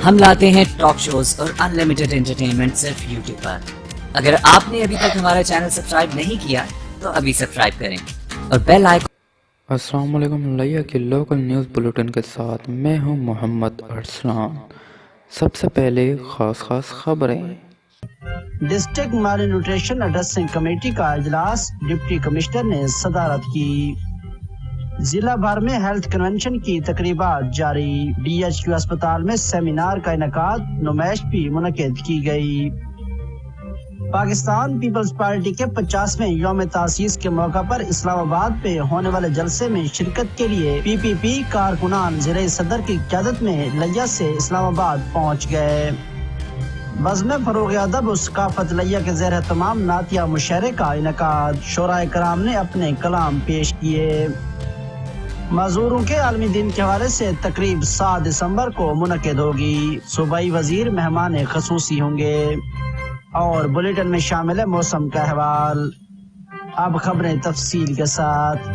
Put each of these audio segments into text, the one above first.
ہم لاتے ہیں ٹاک شوز اور انلمیٹڈ انٹرٹینمنٹ صرف یوٹیوب پر۔ اگر آپ نے ابھی تک ہمارا چینل سبسکرائب نہیں کیا تو ابھی سبسکرائب کریں اور بیل آئیکن۔ السلام علیکم، لیا کی لوکل نیوز بلیٹن کے ساتھ میں ہوں محمد ارسلان۔ سب سے پہلے خاص خبریں۔ ڈسٹرکٹ مال نیوٹریشن ایڈریسنگ کمیٹی کا اجلاس ڈپٹی کمشنر نے صدارت کی۔ ضلع بھر میں ہیلتھ کنونشن کی تقریبات جاری۔ ڈی ایچ کیو اسپتال میں سیمینار کا انعقاد، نمائش بھی منعقد کی گئی۔ پاکستان پیپلز پارٹی کے 50ویں یوم تاسیس کے موقع پر اسلام آباد میں ہونے والے جلسے میں شرکت کے لیے پی کارکنان ضلع صدر کی قیادت میں لیا سے اسلام آباد پہنچ گئے۔ بزم فروغ ادب و ثقافت لیا کے زیر اہتمام نعتیہ مشاعرے کا انعقاد، شعراء کرام نے اپنے کلام پیش کیے۔ معذوروں کے عالمی دن کے حوالے سے تقریب 7 دسمبر کو منعقد ہوگی۔ صوبائی وزیر مہمان خصوصی ہوں گے۔ اور بلیٹن میں شامل ہے موسم کا احوال۔ اب خبریں تفصیل کے ساتھ۔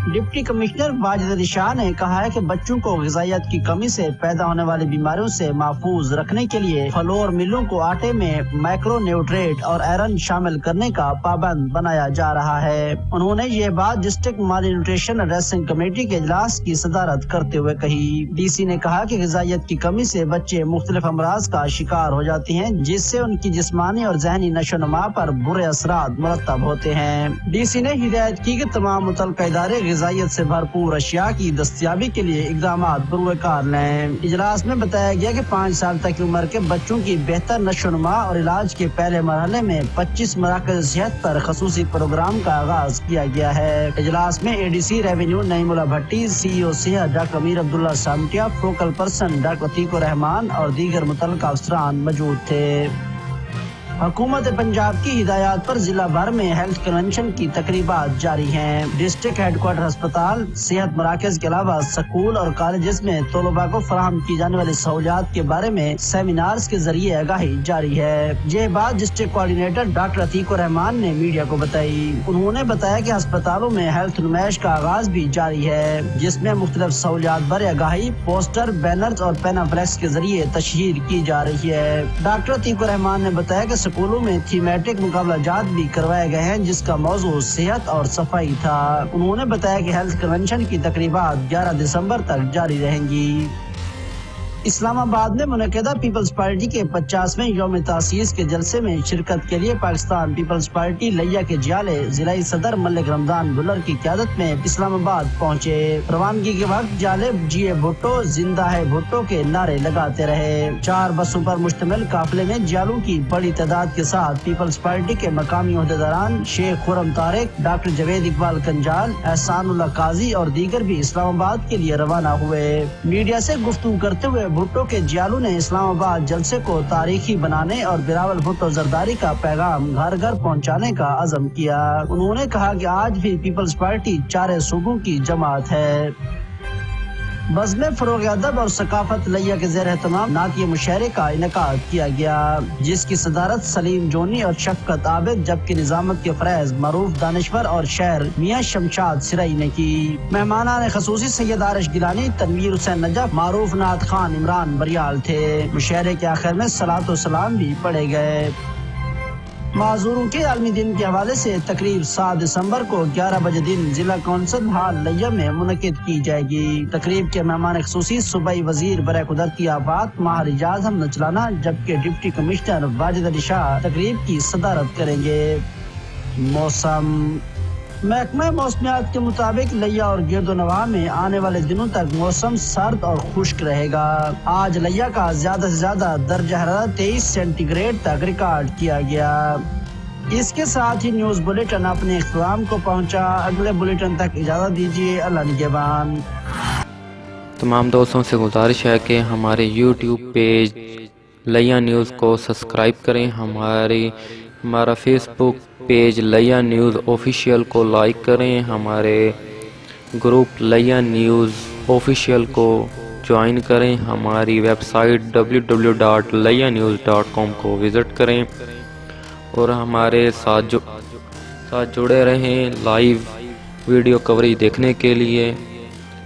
ڈپٹی کمشنر واجد علی شاہ نے کہا ہے کہ بچوں کو غذائیت کی کمی سے پیدا ہونے والی بیماریوں سے محفوظ رکھنے کے لیے فلور ملوں کو آٹے میں مائکرو نیوٹریٹ اور آئرن شامل کرنے کا پابند بنایا جا رہا ہے۔ انہوں نے یہ بات ڈسٹرکٹ مالی نیوٹریشن ایڈریسنگ کمیٹی کے اجلاس کی صدارت کرتے ہوئے کہی۔ ڈی سی نے کہا کہ غذائیت کی کمی سے بچے مختلف امراض کا شکار ہو جاتے ہیں، جس سے ان کی جسمانی اور ذہنی نشو و نما پر برے اثرات مرتب ہوتے ہیں۔ ڈی سی نے ہدایت کی کہ تمام متعلقہ ادارے غذائیت سے بھرپور اشیاء کی دستیابی کے لیے اقدامات بروئے کار لیں۔ اجلاس میں بتایا گیا کہ 5 سال تک کی عمر کے بچوں کی بہتر نشو و نما اور علاج کے پہلے مرحلے میں 25 مراکز صحت پر خصوصی پروگرام کا آغاز کیا گیا ہے۔ اجلاس میں اے ڈی سی ریونیو نعیم اللہ بھٹی، سی او صحت ڈاکٹر امیر عبداللہ Samtia, focal person doctor Atiq الرحمان اور دیگر متعلقہ افسران موجود تھے۔ حکومت پنجاب کی ہدایات پر ضلع بھر میں ہیلتھ کنونشن کی تقریبات جاری ہیں۔ ڈسٹرکٹ ہیڈ کوارٹر ہسپتال، صحت مراکز کے علاوہ سکول اور کالجز میں طلباء کو فراہم کی جانے والی سہولیات کے بارے میں سیمینارز کے ذریعے آگاہی جاری ہے۔ یہ بات ڈسٹرکٹ کوآرڈینیٹر ڈاکٹر عتیق الرحمان نے میڈیا کو بتائی۔ انہوں نے بتایا کہ ہسپتالوں میں ہیلتھ نمائش کا آغاز بھی جاری ہے، جس میں مختلف سہولیات بارے آگاہی، پوسٹر، بینرز اور پینافلیکس کے ذریعے تشہیر کی جا رہی ہے۔ ڈاکٹر عتیق الرحمان نے بتایا کہ اسکولوں میں تھیمیٹک مقابلہ جات بھی کروائے گئے ہیں، جس کا موضوع صحت اور صفائی تھا۔ انہوں نے بتایا کہ ہیلتھ کنونشن کی تقریبات 11 دسمبر تک جاری رہیں گی۔ اسلام آباد میں منعقدہ پیپلز پارٹی کے 50ویں یوم تاسیس کے جلسے میں شرکت کے لیے پاکستان پیپلز پارٹی لیا کے جیالے ضلعی صدر ملک رمضان بلر کی قیادت میں اسلام آباد پہنچے۔ روانگی کے وقت جیالے جی اے بھٹو، زندہ ہے بھٹو کے نعرے لگاتے رہے۔ 4 بسوں پر مشتمل قافلے میں جیالوں کی بڑی تعداد کے ساتھ پیپلز پارٹی کے مقامی عہدیداران شیخ خرم طارق، ڈاکٹر جوید اقبال کنجال، احسان اللہ قاضی اور دیگر بھی اسلام آباد کے لیے روانہ ہوئے۔ میڈیا سے گفتگو کرتے ہوئے بھٹو کے جیالو نے اسلام آباد جلسے کو تاریخی بنانے اور بلاول بھٹو زرداری کا پیغام گھر گھر پہنچانے کا عزم کیا۔ انہوں نے کہا کہ آج بھی پیپلز پارٹی 4 صوبوں کی جماعت ہے۔ بزم فروغ ادب اور ثقافت لیا کے زیر اہتمام نعتیہ مشاعرے کا انعقاد کیا گیا، جس کی صدارت سلیم جونی اور شفقت عابد، جبکہ نظامت کے فریض معروف دانشور اور شاعر میاں شمشاد سرائی نے کی۔ مہمانان خصوصی سید عارش گیلانی، تنویر حسین نجف، معروف نعت خان عمران بریال تھے۔ مشاعرے کے آخر میں صلاۃ و سلام بھی پڑھے گئے۔ معذوروں کے عالمی دن کے حوالے سے تقریب 7 دسمبر کو 11 بجے دن ضلع کونسل ہال لیا میں منعقد کی جائے گی۔ تقریب کے مہمان خصوصی صوبائی وزیر برائے قدرتی آفات ماہر اعجاز احمد نچلانا، جبکہ ڈپٹی کمشنر واجد علی شاہ تقریب کی صدارت کریں گے۔ موسم۔ محکمہ موسمیات کے مطابق لیا اور گرد و نواح میں آنے والے دنوں تک موسم سرد اور خشک رہے گا۔ آج لیا کا زیادہ سے زیادہ درجہ حرارت 23 سینٹی گریڈ تک ریکارڈ کیا گیا۔ اس کے ساتھ ہی نیوز بلیٹن اپنے اختتام کو پہنچا۔ اگلے بلیٹن تک اجازت دیجیے۔ اللہ نگہبان۔ تمام دوستوں سے گزارش ہے کہ ہمارے یوٹیوب پیج لیا نیوز کو سبسکرائب کریں، ہمارا فیس بک پیج لیا نیوز آفیشیل کو لائک کریں، ہمارے گروپ لیا نیوز آفیشیل کو جوائن کریں، ہماری ویب سائٹ www.lianews.com کو وزٹ کریں اور ہمارے ساتھ جڑے رہیں لائیو ویڈیو کوریج دیکھنے کے لیے۔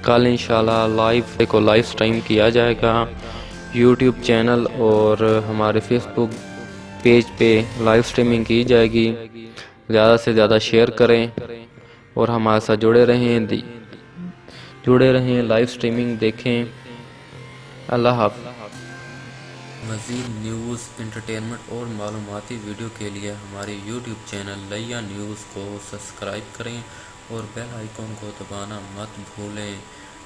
کل انشاءاللہ لائیو سٹریم کیا جائے گا۔ یوٹیوب چینل اور ہمارے فیس بک پیج پہ لائیو سٹریمنگ کی جائے گی. زیادہ سے زیادہ شیئر کریں اور ہمارے ساتھ جڑے رہیں لائیو سٹریمنگ دیکھیں. اللہ حافظ. مزید نیوز، انٹرٹینمنٹ اور معلوماتی ویڈیو کے لیے ہمارے یوٹیوب چینل لیا نیوز کو سبسکرائب کریں اور بیل آئیکن کو دبانا مت بھولیں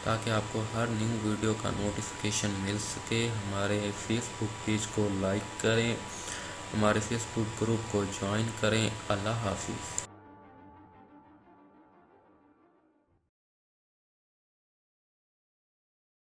تاکہ آپ کو ہر نیو ویڈیو کا نوٹیفیکیشن مل سکے. ہمارے فیس بک پیج کو لائک کریں، ہمارے فیس بک گروپ کو جوائن کریں. اللہ حافظ.